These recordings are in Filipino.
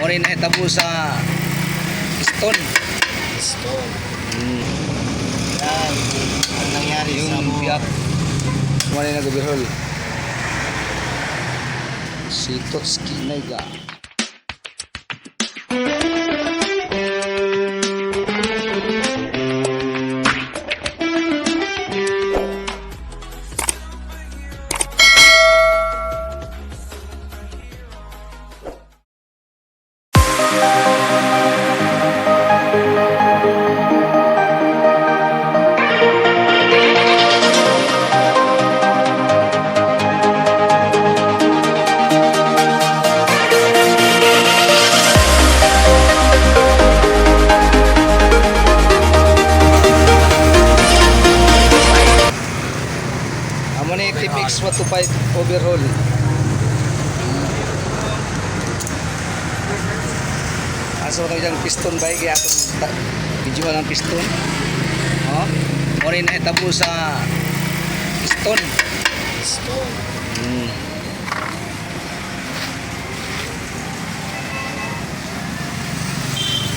Mori na hitabo sa piston. Piston. Yan. Ang nangyari sa Yung mo. biyak. Mori na overhaul. Sitotski Naiga. X 125 overhaul. Aso kami dyan piston bike kaya itong video ng piston. Oh, mori na itabo sa piston. Piston.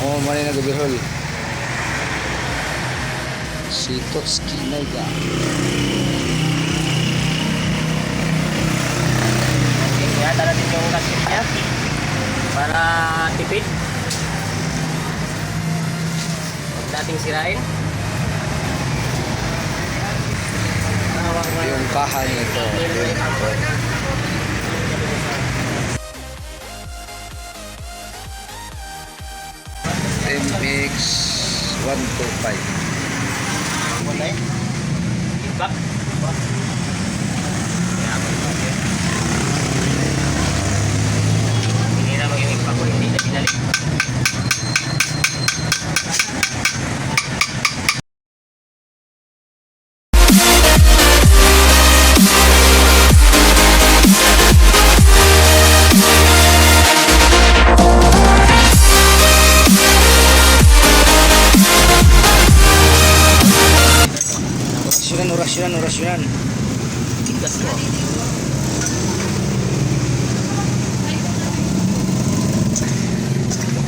Oh, mori na overhaul. Sitotski Naiga. Yata natin yung gasket niya para tipid. Huwag nating sirain. Yung kaha niya ito. MX 125. Wala eh. Feedback. Hindi na yung impact ko, hindi na binalik. Orasyonan. Tigas ko.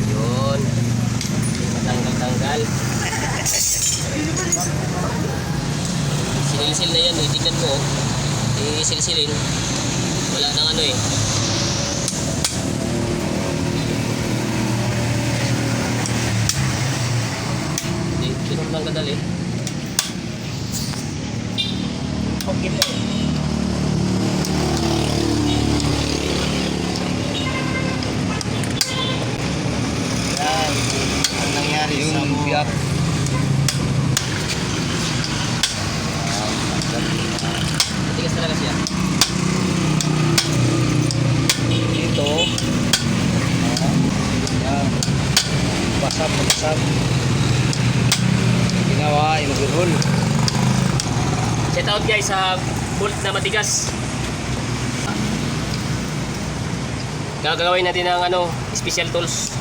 Yun. Matanggal-tanggal. Sinilsil na yan eh. Tignan mo. Isilsilin. Wala nang ano eh. Hindi naman lang kadali. Okay na eh. Yan. Ang nangyari sa mo. Biyak. Matigas talaga siya. Ito. Basap. Ginawa yung overhaul. Shout out guys sa bolt na matigas. Gagawin natin ng ano, special tools.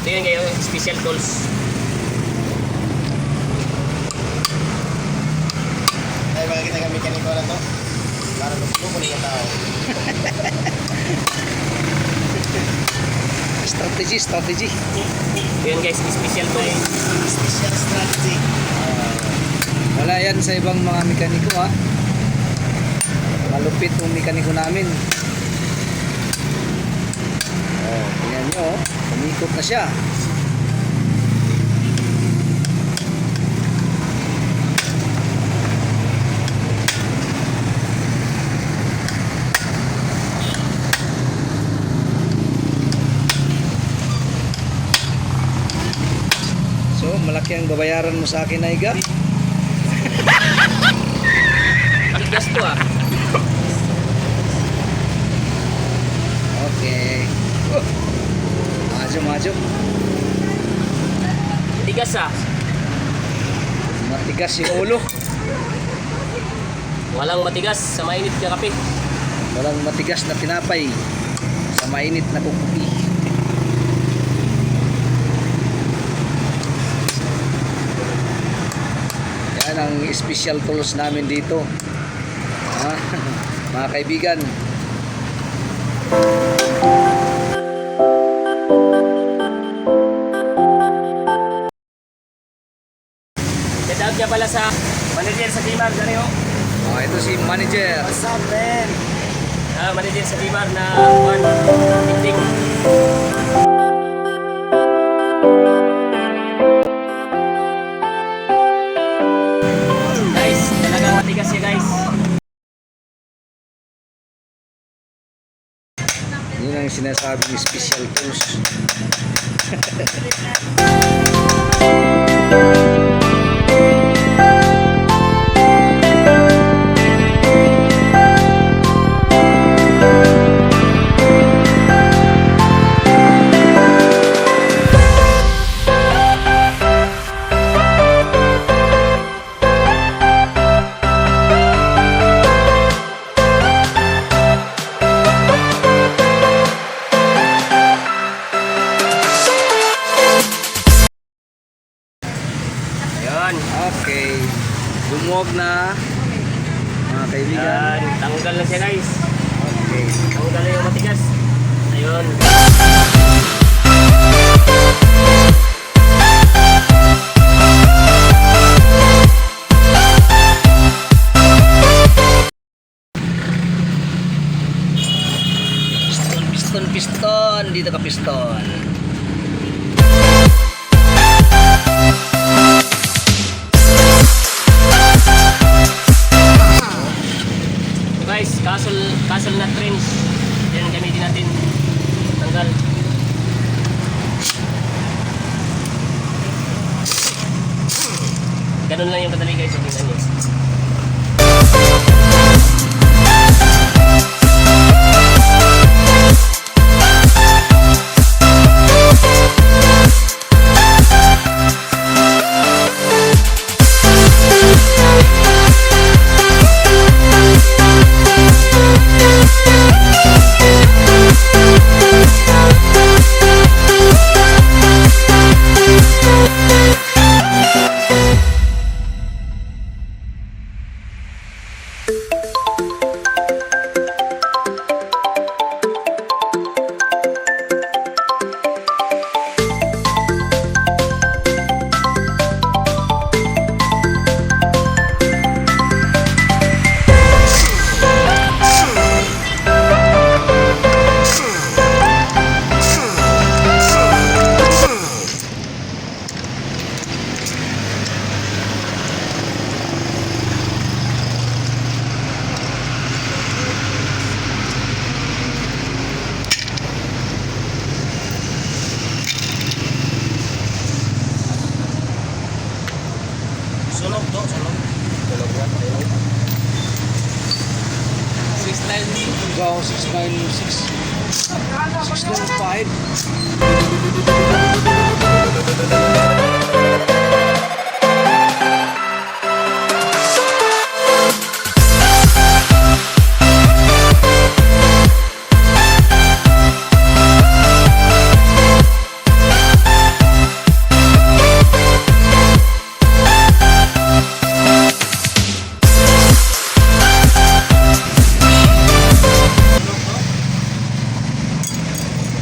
Tingnan kayo, special tools. Ay, baka kita kami mekaniko na to. Para magpupunin yung tao. Strategy. Yun guys, special tools. Special strategy. Wala yan sa ibang mga mekaniko ha. Malupit yung mekaniko namin. Oh, tingnan nyo, umikot na siya. So, malaki ang babayaran mo sa akin, Naiga. Tigas to ah. Okay. Majo. Tigas ah. Matigas yung ulo. Walang matigas sa mainit na kape. Walang matigas na tinapay sa mainit na kukupi. Yan ang special tools namin dito. Mga kaibigan. manager. What's up, man? Manager sa Bibar na Intech. Guys, talagang matigas siya guys. Yun ang sinasabing special tools. Ayun. Okay. Gumuwag na mga kaibigan. Yan, tanggal na siya guys. Okay. Tanggal na yung matigas. Ayun. Piston. Dito ka piston. Guys, castle nut wrench. Yan gamitin natin. Tanggal. Ganun lang yung kadali guys. Tingnan niyo. Sunog to, sunog. Sunog yan, sunog. 696. Go 696. 695.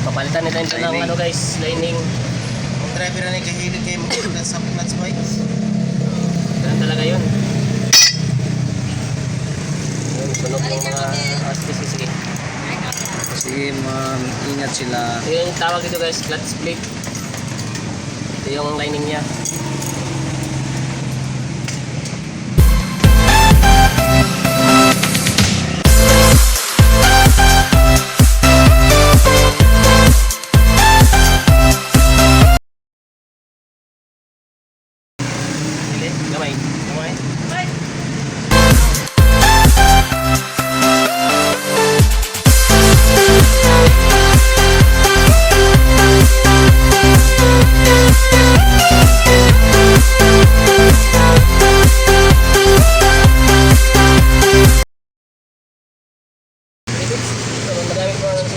Papalitan nila ito ng ano guys, lining. Ang driver na nagkahilig kayo magkita sa nuts bike. Ganun talaga yun. Yun, sunog ng mga sige. Sige, ingat sila. Ito yung tawag dito guys, clutch split. Ito yung lining niya. Gamay.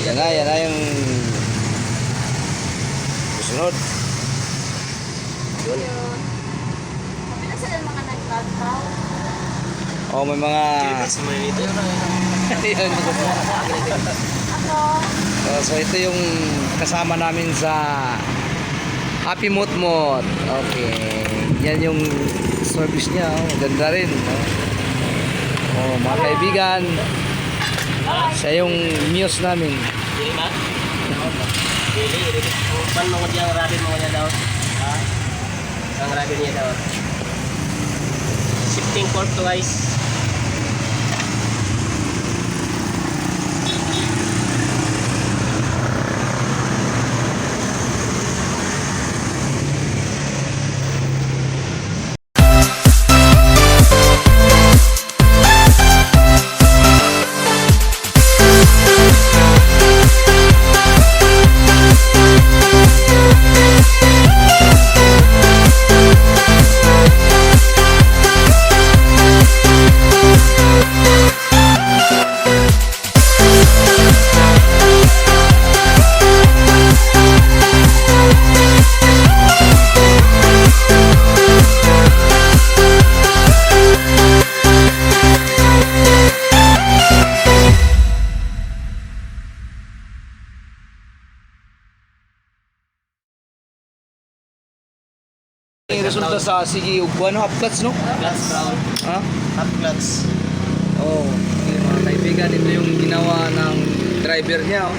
Yan na yung susunod. Yun. Mabilis sila mga nagtataw. Oh, may mga Kasi may nito. Ayun. Ako, So ito yung kasama namin sa Happy Motmot. Okay. Yan yung service niya. Oh. Ganda rin. Oh. Oh, mga kaibigan, siya yung muse namin. Dili ba? Dili. Pan mo ko diyang rabbit mo niya daw. Ha? Ang rabbit niya daw. Shifting port to guys. Resulta sa sige ug ano uploads no? Glass brown. Ha? Hot clutch. Oh, okay, mga kaibigan, ito yung ginawa ng driver niya. Oh.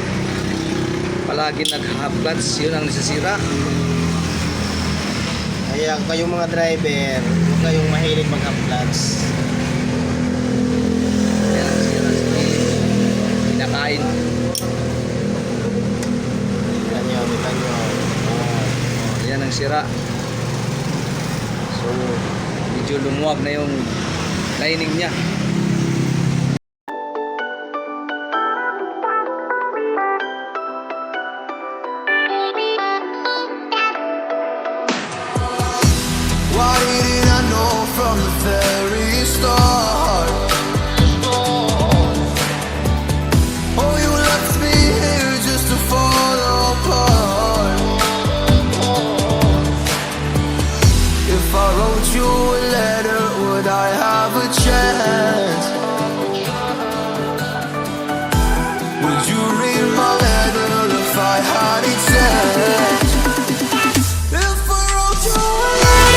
Palagi nag-half clutch, yun ang nasisira. Kaya kayong mga driver, huwag kayong mahilig mag-hot clutch. Yan ang nasisira, sige. Pinakain. Bitan nyo. Oh, yan ang sira. So, medyo lumuwag na yung lining niya. Why didn't I know from the very start? Oh, you left me here just to fall apart. If I wrote you a letter, would I have a chance? Would you read my letter if I had it sent? If I wrote you a letter,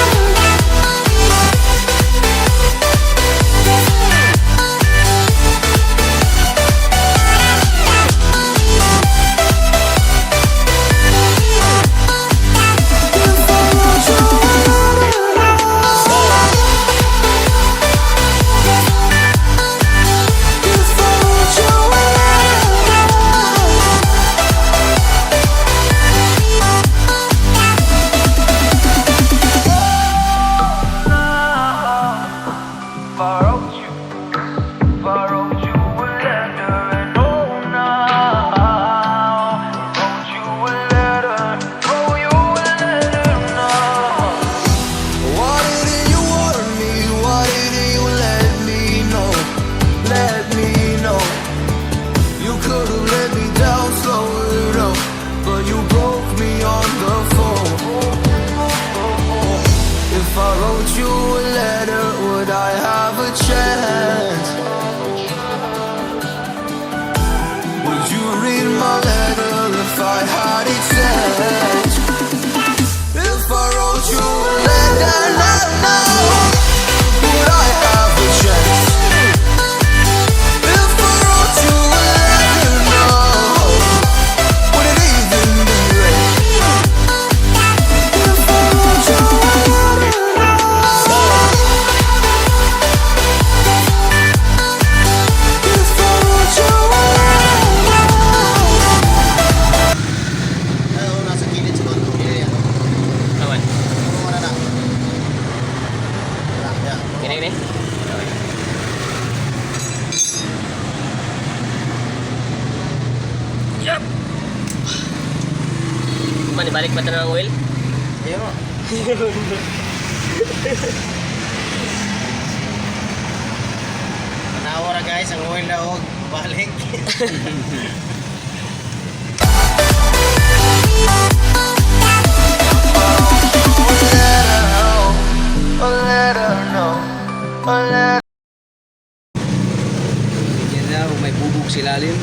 Balik ba ito ng oil? Ayun mo. Panawara guys, ang oil na huwag balik. Yan na, kung may bubog silalim.